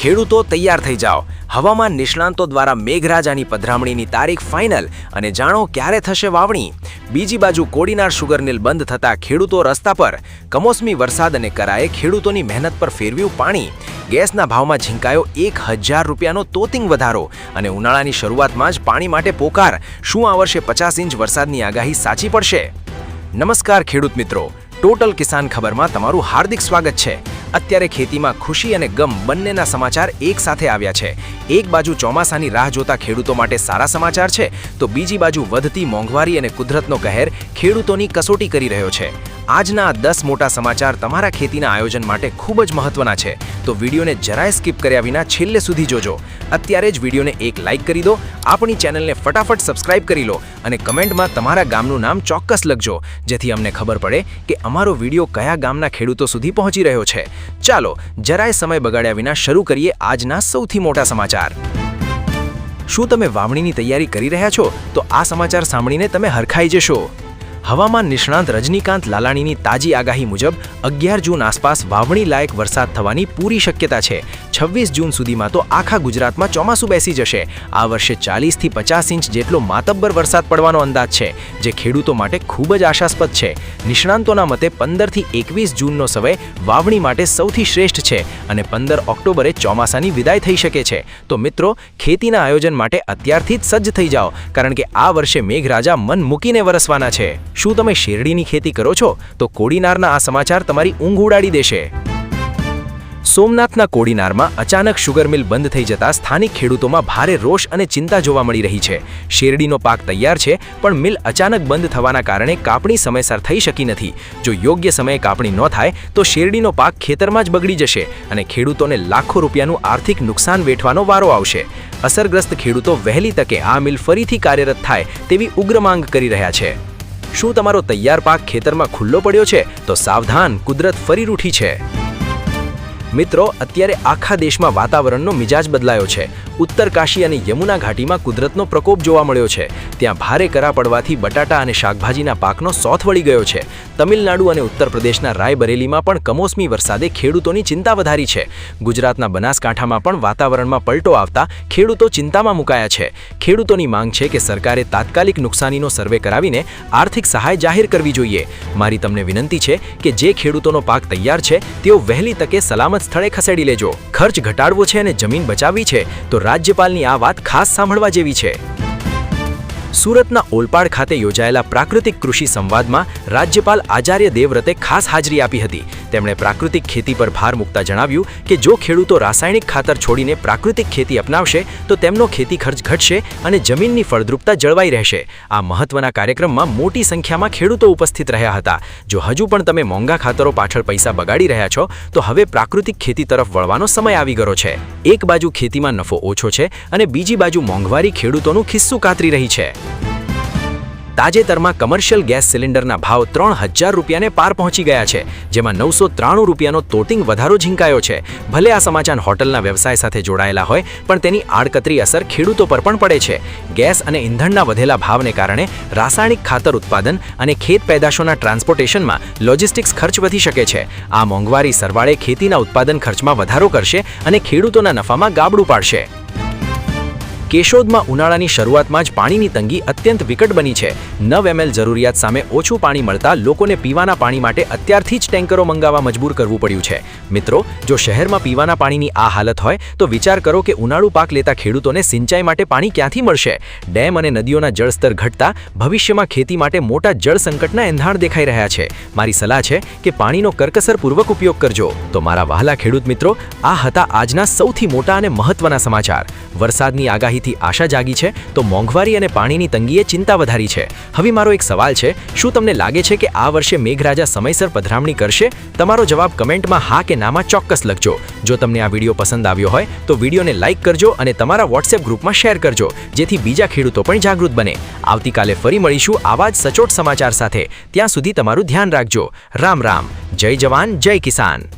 ખેડૂતો તૈયાર થઈ જાઓ। હવામાન નિષ્ણાંતો દ્વારા મેઘરાજાની પધરામણીની તારીખ ફાઇનલ અને જાણો ક્યારે થશે વાવણી। બીજી બાજુ કોડીનાર શુગર મિલ બંધ થતા ખેડૂતો રસ્તા પર। કમોસમી વરસાદ અને કરાએ ખેડૂતોની મહેનત પર ફેરવ્યું પાણી। ગેસના ભાવમાં ઝીંકાયો 1000 રૂપિયાનો તોતિંગ વધારો અને ઉનાળાની શરૂઆતમાં જ પાણી માટે પોકાર। શું આ વર્ષે 50 ઇંચ વરસાદની આગાહી સાચી પડશે? નમસ્કાર ખેડૂત મિત્રો, ટોટલ કિસાન ખબરમાં તમારું હાર્દિક સ્વાગત છે। અત્યારે ખેતીમાં ખુશી અને ગમ બંનેના સમાચાર એક સાથે આવ્યા છે। એક બાજુ ચોમાસાની રાહ જોતા ખેડૂતો માટે સારા સમાચાર છે, તો બીજી બાજુ વધતી મોંઘવારી અને કુદરતનો કહેર ખેડૂતોની કસોટી કરી રહ્યો છે। આજના 10 મોટા સમાચાર તમારા ખેતીના આયોજન માટે ખૂબ જ મહત્વના છે, તો વિડીયોને જરાય સ્કીપ કર્યા વિના છેલ્લે સુધી જોજો। અત્યારે જ વિડીયોને એક લાઇક કરી દો, આપણી ચેનલને ફટાફટ સબસ્ક્રાઇબ કરી લો અને કમેન્ટમાં તમારા ગામનું નામ ચોક્કસ લખજો, જેથી અમને ખબર પડે કે અમારો વિડીયો કયા ગામના ખેડૂતો સુધી પહોંચી રહ્યો છે। ચાલો જરાય સમય બગાડ્યા વિના શરૂ કરીએ આજના સૌથી મોટા સમાચાર। શું તમે વાવણીની તૈયારી કરી રહ્યા છો? તો આ સમાચાર સાંભળીને તમે હરખાઈ જશો। હવામાન નિષ્ણાંત રજનીકાંત લાલાણીની તાજી આગાહી મુજબ 11 જૂન આસપાસ વાવણી લાયક વરસાદ થવાની પૂરી શક્યતા છે। 26 જૂન સુધીમાં તો આખા ગુજરાતમાં ચોમાસું બેસી જશે। આ વર્ષે 40 થી 50 ઇંચ જેટલો માતબ્બર વરસાદ પડવાનો અંદાજ છે, જે ખેડૂતો માટે ખૂબ જ આશાસ્પદ છે। નિષ્ણાંતોના મતે 15 થી 21 જૂનનો સમય વાવણી માટે સૌથી શ્રેષ્ઠ છે અને 15 ઓક્ટોબરે ચોમાસાની વિદાય થઈ શકે છે। તો મિત્રો, ખેતીના આયોજન માટે અત્યારથી જ સજ્જ થઈ જાઓ, કારણ કે આ વર્ષે મેઘરાજા મન મૂકીને વરસવાના છે। શું તમે શેરડીની ખેતી કરો છો? તો કોડીનારના આ સમાચાર તમારી ઊંઘ ઉડાડી દેશે। સોમનાથના કોડીનારમાં અચાનક શુગર મિલ બંધ થઈ જતા સ્થાનિક ખેડૂતોમાં ભારે રોષ અને ચિંતા જોવા મળી રહી છે। શેરડીનો પાક તૈયાર છે, પણ મિલ અચાનક બંધ થવાના કારણે કાપણી સમયસર થઈ શકી નથી। જો યોગ્ય સમયે કાપણી ન થાય તો શેરડીનો પાક ખેતરમાં જ બગડી જશે અને ખેડૂતોને લાખો રૂપિયાનું આર્થિક નુકસાન વેઠવાનો વારો આવશે। અસરગ્રસ્ત ખેડૂતો વહેલી તકે આ મિલ ફરીથી કાર્યરત થાય તેવી ઉગ્ર માંગ કરી રહ્યા છે। શું તમારો તૈયાર પાક ખેતરમાં ખુલ્લો પડ્યો છે? તો સાવધાન, કુદરત ફરી રૂઠી છે। મિત્રો, અત્યારે આખા દેશમાં વાતાવરણનો મિજાજ બદલાયો છે। ઉત્તરકાશી અને યમુના ઘાટીમાં કુદરતનો પ્રકોપ જોવા મળ્યો છે। ત્યાં ભારે કરા પડવાથી બટાટા અને શાકભાજીના પાકનો સોથ વળી ગયો છે। તમિલનાડુ અને ઉત્તર પ્રદેશના રાયબરેલીમાં પણ કમોસમી વરસાદે ખેડૂતોની ચિંતા વધારી છે। ગુજરાતના બનાસકાંઠામાં પણ વાતાવરણમાં પલટો આવતા ખેડૂતો ચિંતામાં મુકાયા છે। ખેડૂતોની માંગ છે કે સરકારે તાત્કાલિક નુકસાનીનો સર્વે કરાવીને આર્થિક સહાય જાહેર કરવી જોઈએ। મારી તમને વિનંતી છે કે જે ખેડૂતોનો પાક તૈયાર છે તેઓ વહેલી તકે સલામત સ્થળે ખસેડી લેજો। ખર્ચ ઘટાડવો છે અને જમીન બચાવવી છે તો રાજ્યપાલની આ વાત ખાસ સાંભળવા જેવી છે। સુરતના ઓલપાડ ખાતે યોજાયેલા પ્રાકૃતિક કૃષિ સંવાદમાં રાજ્યપાલ આચાર્ય દેવવ્રતે ખાસ હાજરી આપી હતી। તેમણે પ્રાકૃતિક ખેતી પર ભાર મૂકતા જણાવ્યું કે જો ખેડૂતો રાસાયણિક ખાતર છોડીને પ્રાકૃતિક ખેતી અપનાવશે તો તેમનો ખેતી ખર્ચ ઘટશે અને જમીનની ફળદ્રુપતા જળવાઈ રહેશે। આ મહત્વના કાર્યક્રમમાં મોટી સંખ્યામાં ખેડૂતો ઉપસ્થિત રહ્યા હતા। જો હજુ પણ તમે મોંઘા ખાતરો પાછળ પૈસા બગાડી રહ્યા છો તો હવે પ્રાકૃતિક ખેતી તરફ વળવાનો સમય આવી ગયો છે। એક બાજુ ખેતીમાં નફો ઓછો છે અને બીજી બાજુ મોંઘવારી ખેડૂતોનું ખિસ્સું કાતરી રહી છે। તાજેતરમાં કમર્શિયલ ગેસ સિલિન્ડરના ભાવ 3000 રૂપિયાને પાર પહોંચી ગયા છે, જેમાં 993 રૂપિયાનો તોતિંગ વધારો ઝીંકાયો છે। ભલે આ સમાચાર હોટલના વ્યવસાય સાથે જોડાયેલા હોય, પણ તેની આડકતરી અસર ખેડૂતો પર પણ પડે છે। ગેસ અને ઈંધણના વધેલા ભાવને કારણે રાસાયણિક ખાતર ઉત્પાદન અને ખેત પેદાશોના ટ્રાન્સપોર્ટેશનમાં લોજિસ્ટિક્સ ખર્ચ વધી શકે છે। આ મોંઘવારી સરવાળે ખેતીના ઉત્પાદન ખર્ચમાં વધારો કરશે અને ખેડૂતોના નફામાં ગાબડું પાડશે। કેશોદમાં ઉનાળાની શરૂઆતમાં જ પાણીની તંગી અત્યંત વિકટ બની છે। 9 ml જરૂરિયાત સામે ઓછું પાણી મળતા લોકોને પીવાના પાણી માટે અત્યારથી જ ટેન્કરો મંગાવવા મજબૂર કરવું પડ્યું છે। મિત્રો, જો શહેરમાં પીવાના પાણીની આ હાલત હોય તો વિચાર કરો કે ઉનાળુ પાક લેતા ખેડૂતોને સિંચાઈ માટે પાણી ક્યાંથી મળશે? ડેમ અને નદીઓના જળસ્તર ઘટતા ભવિષ્યમાં ખેતી માટે મોટા જળ સંકટના એંધાણ દેખાઈ રહ્યા છે। મારી સલાહ છે કે પાણીનો કરકસરપૂર્વક ઉપયોગ કરજો। તો મારા વહાલા ખેડૂત મિત્રો, આ હતા આજના સૌથી મોટા અને મહત્વના સમાચાર। વરસાદની આગાહી થી આશા જાગી છે તો મોંઘવારી અને પાણીની તંગીએ ચિંતા વધારી છે। હવે મારો એક સવાલ છે, શું તમને લાગે છે કે આ વર્ષે મેઘરાજા સમયસર પધરામણી કરશે? તમારો જવાબ કમેન્ટમાં હા કે નામાં ચોક્કસ લખજો। જો તમને આ વિડીયો પસંદ આવ્યો હોય તો વિડીયોને લાઇક કરજો અને તમારા વોટ્સએપ ગ્રુપમાં શેર કરજો, જેથી બીજા ખેડૂતો પણ જાગૃત બને। આવતીકાલે ફરી મળીશું આવા જ સચોટ સમાચાર સાથે। ત્યાં સુધી તમારું ધ્યાન રાખજો। રામ રામ, જય જવાન, જય કિસાન।